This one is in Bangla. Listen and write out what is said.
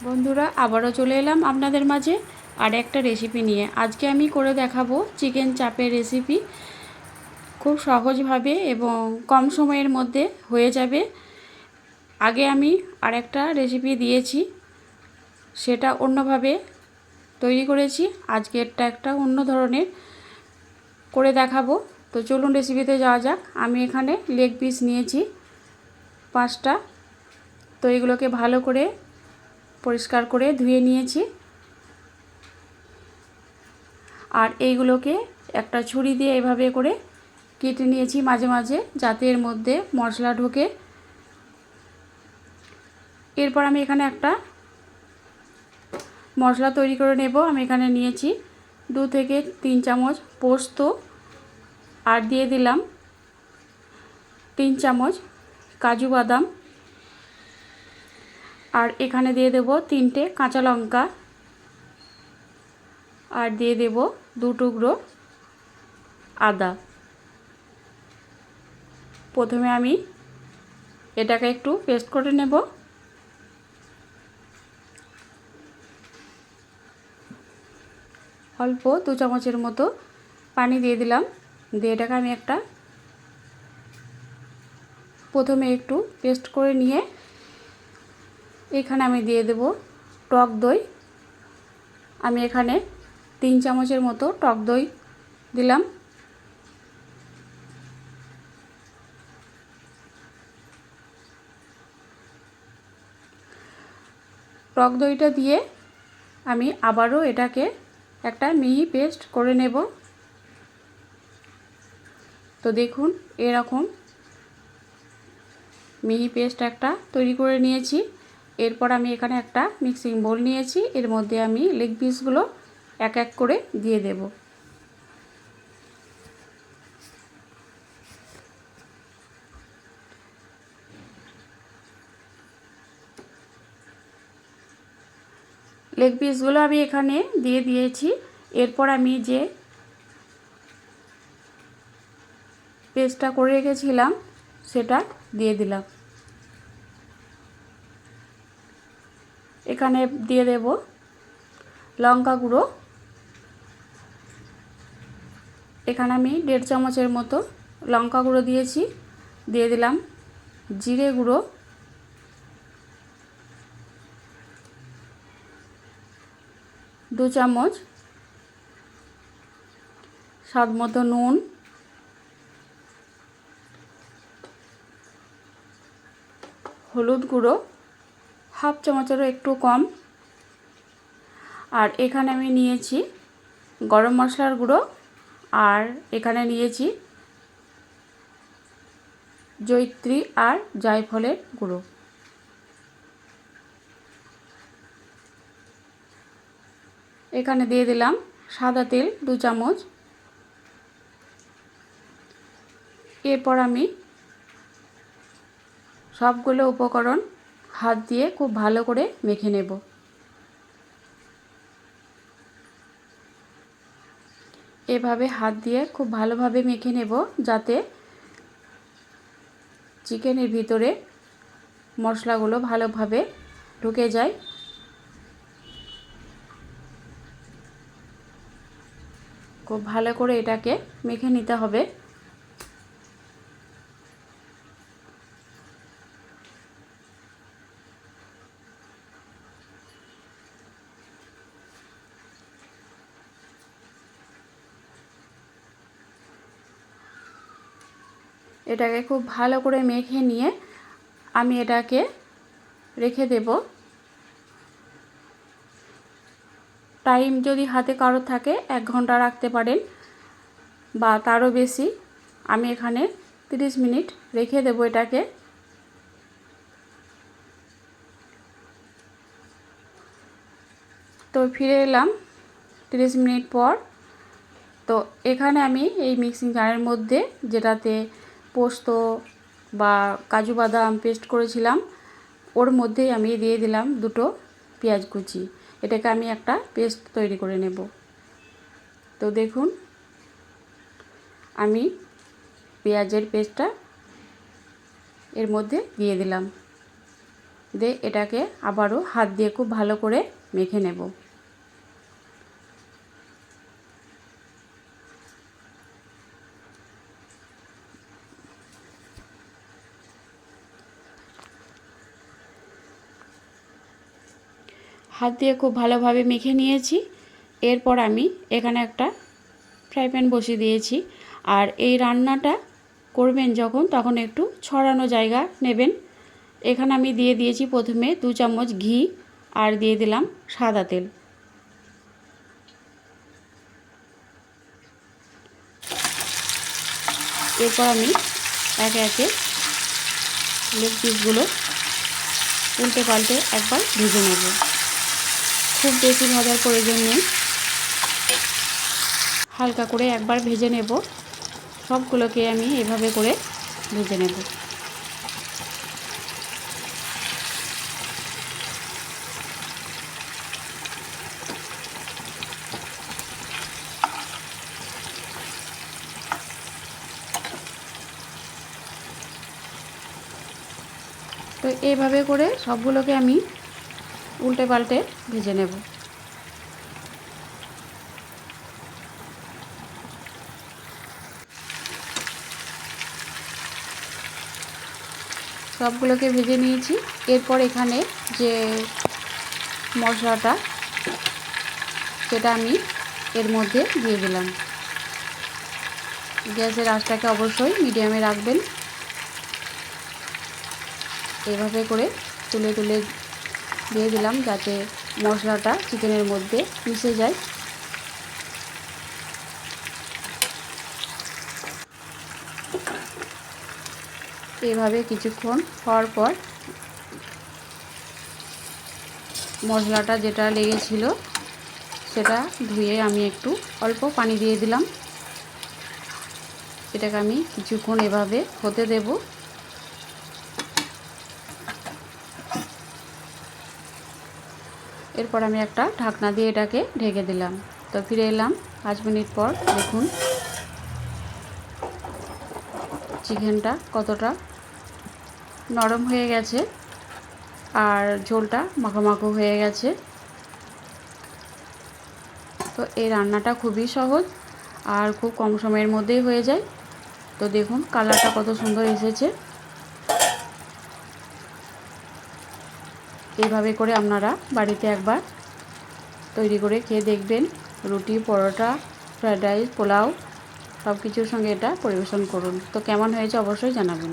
বন্ধুরা আবারও চলে এলাম আপনাদের মাঝে আর একটা রেসিপি নিয়ে। আজকে আমি করে দেখাবো চিকেন চাপের রেসিপি। খুব সহজভাবে এবং কম সময়ের মধ্যে হয়ে যাবে। আগে আমি আরেকটা রেসিপি দিয়েছি, সেটা অন্যভাবে তৈরি করেছি। আজকে একটা অন্য ধরনের করে দেখাবো। তো চলুন রেসিপিতে যাওয়া যাক। আমি এখানে লেগ পিস নিয়েছি 5টা। তো এগুলোকে ভালো করে পরিষ্কার করে ধুয়ে নিয়েছি। আর এইগুলোকে একটা ছুরি দিয়ে এভাবে করে কেটে নিয়েছি মাঝে মাঝে, যাতে এর মধ্যে মশলা ঢোকে। এরপর আমি এখানে একটা মশলা তৈরি করে নেব। আমি এখানে নিয়েছি 2 থেকে 3 চামচ পোস্ত, আর দিয়ে দিলাম 3 চামচ কাজু বাদাম, আর এখানে দিয়ে দেব 3টে কাঁচা লঙ্কা, আর দিয়ে দেব 2 টুকরো আদা। প্রথমে আমি এটাকে একটু পেস্ট করে নেব। অল্প 2 চামচের মতো পানি দিয়ে দিলাম। দিয়ে এটাকে আমি প্রথমে একটু পেস্ট করে নিয়ে এখানে আমি দিয়ে দেব টক দই। আমি এখানে 3 চামচের মতো টক দই দিলাম। টক দইটা দিয়ে আমি আবারও এটাকে একটা মিহি পেস্ট করে নেব। তো দেখুন, এরকম মিহি পেস্ট একটা তৈরি করে নিয়েছি। এরপর আমি এখানে একটা মিক্সিং বোল নিয়েছি। এর মধ্যে আমি লেগ পিসগুলো এক এক করে দিয়ে দেব। লেগ পিসগুলো আমি এখানে দিয়ে দিয়েছি। এরপর আমি যে পেস্টটা করে রেখেছিলাম সেটা দিয়ে দিলাম। এখানে দিয়ে দেব লঙ্কা গুঁড়ো। এখানে আমি 1.5 চামচের মতো লঙ্কা গুঁড়ো দিয়েছি। দিয়ে দিলাম জিরে গুঁড়ো, দু চামচ স্বাদ মতো নুন, হলুদ গুঁড়ো হাফ চামচেরও একটু কম, আর এখানে আমি নিয়েছি গরম মশলার গুঁড়ো, আর এখানে নিয়েছি জয়িত্রী আর জায়ফলের গুঁড়ো। এখানে দিয়ে দিলাম সাদা তেল 2 চামচ। এরপর আমি সবগুলো উপকরণ হাত দিয়ে খুব ভালো করে মেখে নেব। এভাবে হাত দিয়ে খুব ভালোভাবে মেখে নেব, যাতে চিকেনের ভিতরে মশলাগুলো ভালোভাবে ঢুকে যায়। খুব ভালো করে এটাকে মেখে নিতে হবে। এটাকে খুব ভালো করে মেখে নিয়ে আমি এটাকে রেখে দেব। টাইম যদি হাতে কারো থাকে 1 ঘন্টা রাখতে পারেন বা তারও বেশি। আমি এখানে 30 মিনিট রেখে দেব এটাকে। তো ফিরে এলাম 30 মিনিট পর। তো এখানে আমি এই মিক্সিং জারের মধ্যে, যেটাতে পোস্ত বা কাজু বাদাম পেস্ট করেছিলাম, ওর মধ্যেই আমি দিয়ে দিলাম 2টো পেঁয়াজ কুচি। এটাকে আমি একটা পেস্ট তৈরি করে নেব। তো দেখুন, আমি পেঁয়াজের পেস্টটা এর মধ্যে দিয়ে দিলাম। দিয়ে এটাকে আবারও হাত দিয়ে খুব ভালো করে মেখে নেব। হাত দিয়ে খুব ভালোভাবে মেখে নিয়েছি। এরপর আমি এখানে একটা ফ্রাই প্যান বসিয়ে দিয়েছি। আর এই রান্নাটা করবেন যখন, তখন একটু ছড়ানো জায়গা নেবেন। এখানে আমি দিয়ে দিয়েছি প্রথমে 2 চামচ ঘি আর দিয়ে দিলাম সাদা তেল। এরপর আমি একে একে লেগ পিসগুলো উল্টে পাল্টে একবার ভেজে নেব। খুব বেশি ভাজার প্রয়োজন নেই, হালকা করে একবার ভেজে নেব। সবগুলোকে আমি এভাবে করে ভেজে নেব। তো এইভাবে করে সবগুলোকে আমি উল্টে পাল্টে ভেজে নেব। সবগুলোকে ভেজে নিয়েছি। এরপর এখানে যে মশলাটা, সেটা আমি এর মধ্যে দিয়ে দিলাম। গ্যাসের আঁচটাকে অবশ্যই মিডিয়ামে রাখবেন। এভাবে করে তুলে তুলে দিয়ে দিলাম যাতে মশলাটা চিকেনের মধ্যে মিশে যায়। এভাবে কিছুক্ষণ পর পর মশলাটা যেটা লেগেছিল সেটা ধুয়ে আমি একটু অল্প পানি দিয়ে দিলাম। এটাকে আমি কিছুক্ষণ এভাবে হতে দেব। এরপর আমি একটা ঢাকনা দিয়ে এটাকে ঢেকে দিলাম। তো ফিরে এলাম 5 মিনিট পর। দেখুন চিকেনটা কতটা নরম হয়ে গেছে আর ঝোলটা মাখো মাখো হয়ে গেছে। তো এই রান্নাটা খুবই সহজ আর খুব কম সময়ের মধ্যেই হয়ে যায়। তো দেখুন কালারটা কত সুন্দর এসেছে। এইভাবে করে আপনারা বাড়িতে একবার তৈরি করে খেয়ে দেখবেন। রুটি, পরোটা, ফ্রাইড রাইস, পোলাও সব কিছুর সঙ্গে এটা পরিবেশন করুন। তো কেমন হয়েছে অবশ্যই জানাবেন।